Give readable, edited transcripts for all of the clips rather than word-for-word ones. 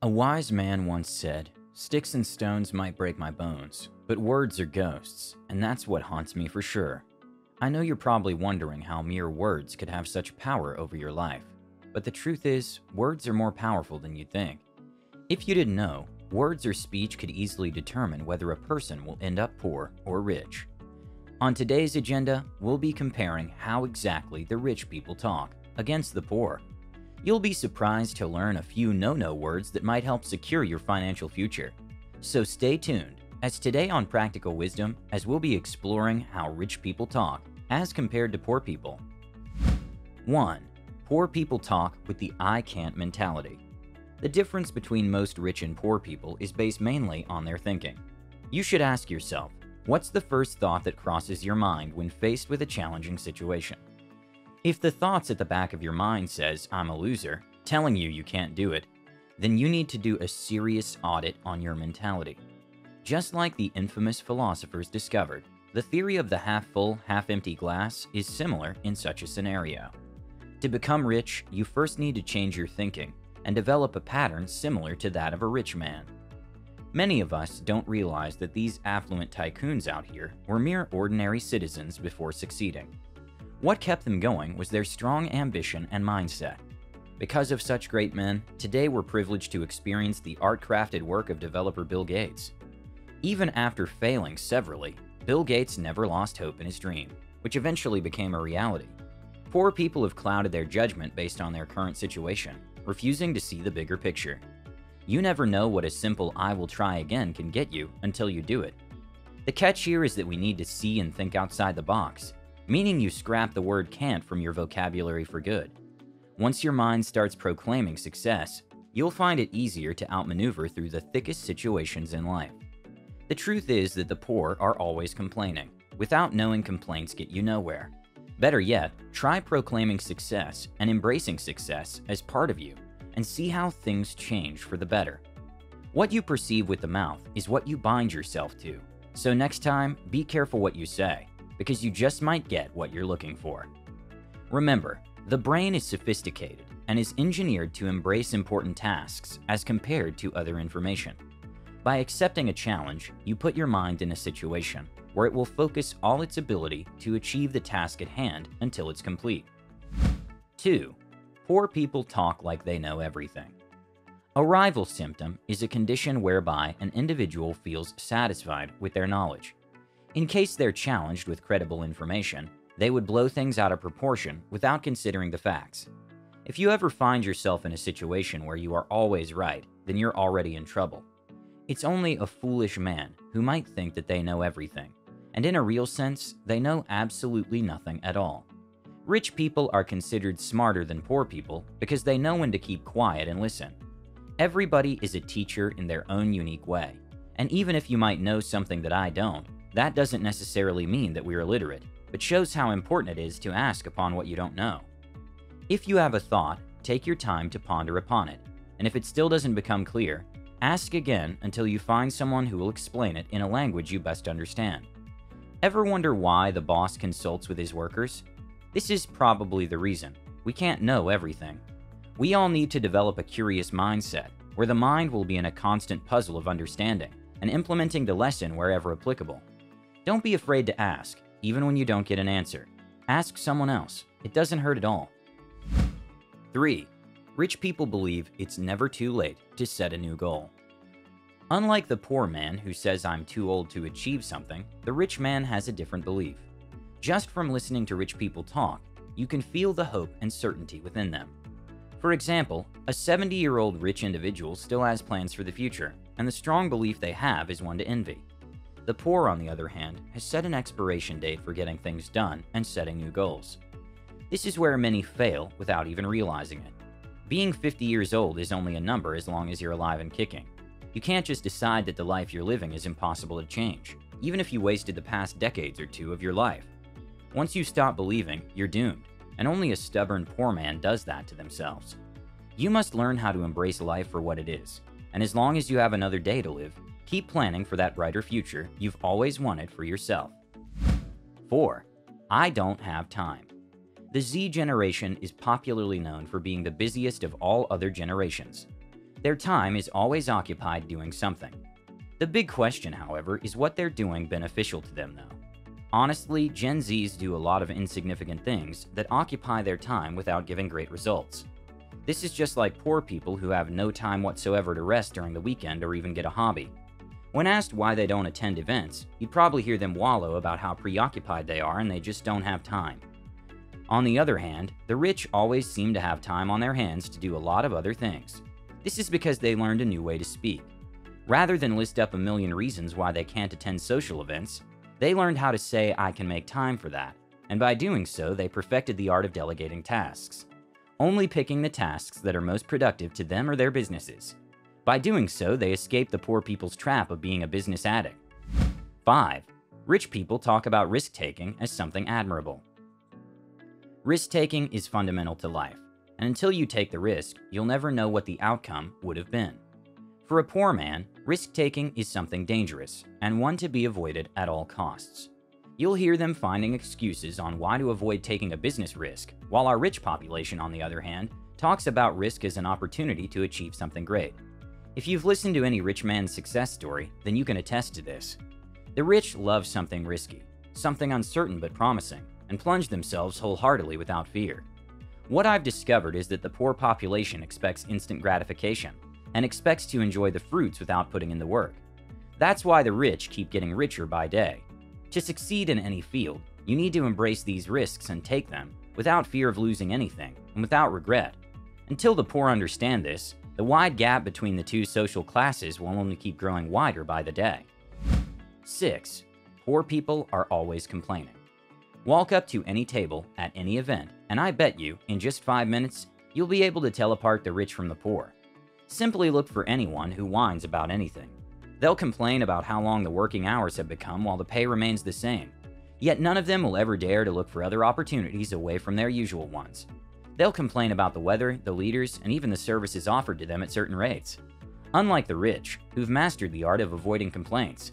A wise man once said, "Sticks and stones might break my bones, but words are ghosts, and that's what haunts me for sure." I know you're probably wondering how mere words could have such power over your life, but the truth is, words are more powerful than you'd think. If you didn't know, words or speech could easily determine whether a person will end up poor or rich. On today's agenda, we'll be comparing how exactly the rich people talk against the poor. You'll be surprised to learn a few no-no words that might help secure your financial future. So stay tuned, as today on Practical Wisdom, as we'll be exploring how rich people talk as compared to poor people. 1. Poor people talk with the "I can't" mentality. The difference between most rich and poor people is based mainly on their thinking. You should ask yourself, what's the first thought that crosses your mind when faced with a challenging situation? If the thoughts at the back of your mind says, "I'm a loser," telling you can't do it, then you need to do a serious audit on your mentality. Just like the infamous philosophers discovered, the theory of the half-full, half-empty glass is similar in such a scenario. To become rich, you first need to change your thinking and develop a pattern similar to that of a rich man. Many of us don't realize that these affluent tycoons out here were mere ordinary citizens before succeeding. What kept them going was their strong ambition and mindset. Because of such great men, today we're privileged to experience the art-crafted work of developer Bill Gates. Even after failing severally, Bill Gates never lost hope in his dream, which eventually became a reality. Poor people have clouded their judgment based on their current situation, refusing to see the bigger picture. You never know what a simple "I will try again" can get you until you do it. The catch here is that we need to see and think outside the box, meaning you scrap the word "can't" from your vocabulary for good. Once your mind starts proclaiming success, you'll find it easier to outmaneuver through the thickest situations in life. The truth is that the poor are always complaining. Without knowing, complaints get you nowhere. Better yet, try proclaiming success and embracing success as part of you, and see how things change for the better. What you perceive with the mouth is what you bind yourself to, so next time, be careful what you say, because you just might get what you're looking for. Remember, the brain is sophisticated and is engineered to embrace important tasks as compared to other information. By accepting a challenge, you put your mind in a situation where it will focus all its ability to achieve the task at hand until it's complete. 2. Poor people talk like they know everything. Arrival symptom is a condition whereby an individual feels satisfied with their knowledge. In case they're challenged with credible information, they would blow things out of proportion without considering the facts. If you ever find yourself in a situation where you are always right, then you're already in trouble. It's only a foolish man who might think that they know everything, and in a real sense, they know absolutely nothing at all. Rich people are considered smarter than poor people because they know when to keep quiet and listen. Everybody is a teacher in their own unique way, and even if you might know something that I don't, that doesn't necessarily mean that we're illiterate, but shows how important it is to ask upon what you don't know. If you have a thought, take your time to ponder upon it, and if it still doesn't become clear, ask again until you find someone who will explain it in a language you best understand. Ever wonder why the boss consults with his workers? This is probably the reason. We can't know everything. We all need to develop a curious mindset, where the mind will be in a constant puzzle of understanding and implementing the lesson wherever applicable. Don't be afraid to ask, even when you don't get an answer. Ask someone else. It doesn't hurt at all. 3. Rich people believe it's never too late to set a new goal. Unlike the poor man who says "I'm too old to achieve something," the rich man has a different belief. Just from listening to rich people talk, you can feel the hope and certainty within them. For example, a 70-year-old rich individual still has plans for the future, and the strong belief they have is one to envy. The poor, on the other hand, has set an expiration date for getting things done and setting new goals. This is where many fail without even realizing it. Being 50 years old is only a number as long as you're alive and kicking. You can't just decide that the life you're living is impossible to change, even if you wasted the past decades or two of your life. Once you stop believing, you're doomed, and only a stubborn poor man does that to themselves. You must learn how to embrace life for what it is, and as long as you have another day to live, keep planning for that brighter future you've always wanted for yourself. 4. I don't have time. The Z generation is popularly known for being the busiest of all other generations. Their time is always occupied doing something. The big question, however, is what they're doing beneficial to them though. Honestly, Gen Zs do a lot of insignificant things that occupy their time without giving great results. This is just like poor people who have no time whatsoever to rest during the weekend or even get a hobby. When asked why they don't attend events, you'd probably hear them wallow about how preoccupied they are and they just don't have time. On the other hand, the rich always seem to have time on their hands to do a lot of other things. This is because they learned a new way to speak. Rather than list up a million reasons why they can't attend social events, they learned how to say, "I can make time for that," and by doing so, they perfected the art of delegating tasks, only picking the tasks that are most productive to them or their businesses. By doing so, they escape the poor people's trap of being a business addict. 5. Rich people talk about risk-taking as something admirable. Risk-taking is fundamental to life, and until you take the risk, you'll never know what the outcome would have been. For a poor man, risk-taking is something dangerous, and one to be avoided at all costs. You'll hear them finding excuses on why to avoid taking a business risk, while our rich population, on the other hand, talks about risk as an opportunity to achieve something great. If you've listened to any rich man's success story, then you can attest to this. The rich love something risky, something uncertain but promising, and plunge themselves wholeheartedly without fear. What I've discovered is that the poor population expects instant gratification, and expects to enjoy the fruits without putting in the work. That's why the rich keep getting richer by day. To succeed in any field, you need to embrace these risks and take them, without fear of losing anything, and without regret. Until the poor understand this, the wide gap between the two social classes will only keep growing wider by the day. 6. Poor people are always complaining. Walk up to any table at any event, and I bet you, in just 5 minutes, you'll be able to tell apart the rich from the poor. Simply look for anyone who whines about anything. They'll complain about how long the working hours have become while the pay remains the same. Yet none of them will ever dare to look for other opportunities away from their usual ones. They'll complain about the weather, the leaders, and even the services offered to them at certain rates. Unlike the rich, who've mastered the art of avoiding complaints.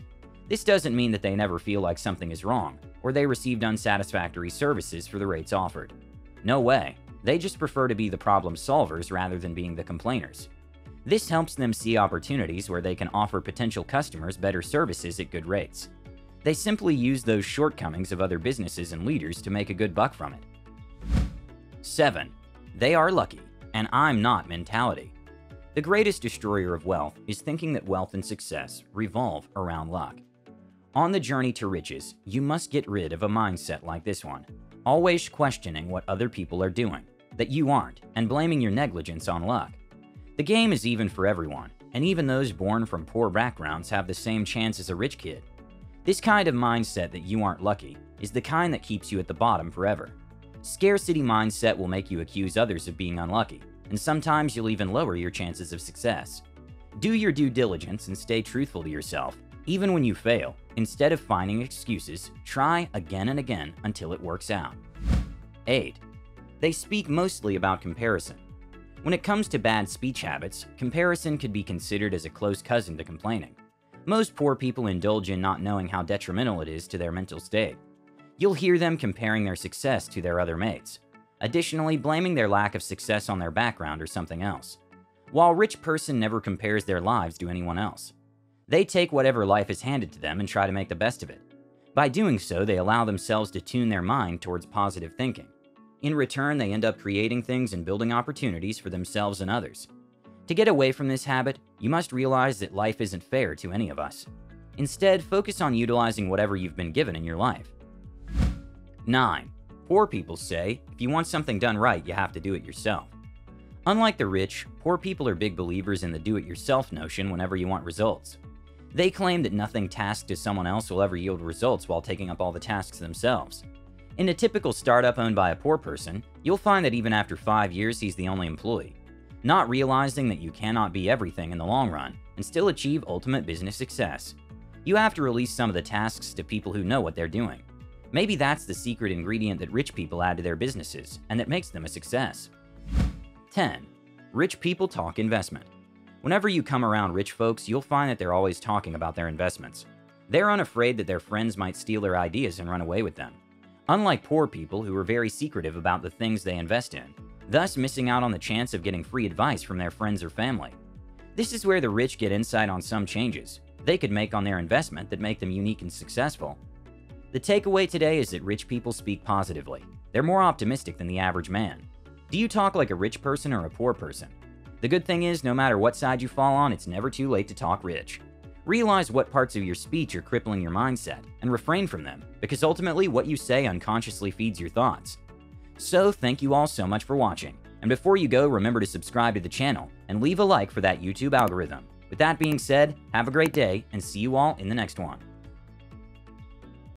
This doesn't mean that they never feel like something is wrong, or they received unsatisfactory services for the rates offered. No way. They just prefer to be the problem solvers rather than being the complainers. This helps them see opportunities where they can offer potential customers better services at good rates. They simply use those shortcomings of other businesses and leaders to make a good buck from it. 7. They are lucky, and I'm not mentality. The greatest destroyer of wealth is thinking that wealth and success revolve around luck. On the journey to riches, you must get rid of a mindset like this one, always questioning what other people are doing, that you aren't, and blaming your negligence on luck. The game is even for everyone, and even those born from poor backgrounds have the same chance as a rich kid. This kind of mindset that you aren't lucky is the kind that keeps you at the bottom forever. Scarcity mindset will make you accuse others of being unlucky, and sometimes you'll even lower your chances of success. Do your due diligence and stay truthful to yourself, even when you fail. Instead of finding excuses, try again and again until it works out. 8. They speak mostly about comparison. When it comes to bad speech habits, comparison could be considered as a close cousin to complaining. Most poor people indulge in not knowing how detrimental it is to their mental state. You'll hear them comparing their success to their other mates, additionally blaming their lack of success on their background or something else. While a rich person never compares their lives to anyone else. They take whatever life is handed to them and try to make the best of it. By doing so, they allow themselves to tune their mind towards positive thinking. In return, they end up creating things and building opportunities for themselves and others. To get away from this habit, you must realize that life isn't fair to any of us. Instead, focus on utilizing whatever you've been given in your life. 9. Poor people say, if you want something done right, you have to do it yourself. Unlike the rich, poor people are big believers in the do-it-yourself notion whenever you want results. They claim that nothing tasked to someone else will ever yield results while taking up all the tasks themselves. In a typical startup owned by a poor person, you'll find that even after 5 years he's the only employee, not realizing that you cannot be everything in the long run and still achieve ultimate business success. You have to release some of the tasks to people who know what they're doing. Maybe that's the secret ingredient that rich people add to their businesses and that makes them a success. 10. Rich people talk investment. Whenever you come around rich folks, you'll find that they're always talking about their investments. They're unafraid that their friends might steal their ideas and run away with them. Unlike poor people who are very secretive about the things they invest in, thus missing out on the chance of getting free advice from their friends or family. This is where the rich get insight on some changes they could make on their investment that make them unique and successful. The takeaway today is that rich people speak positively. They're more optimistic than the average man. Do you talk like a rich person or a poor person? The good thing is, no matter what side you fall on, it's never too late to talk rich. Realize what parts of your speech are crippling your mindset and refrain from them, because ultimately what you say unconsciously feeds your thoughts. So thank you all so much for watching, and before you go, remember to subscribe to the channel and leave a like for that YouTube algorithm. With that being said, have a great day and see you all in the next one.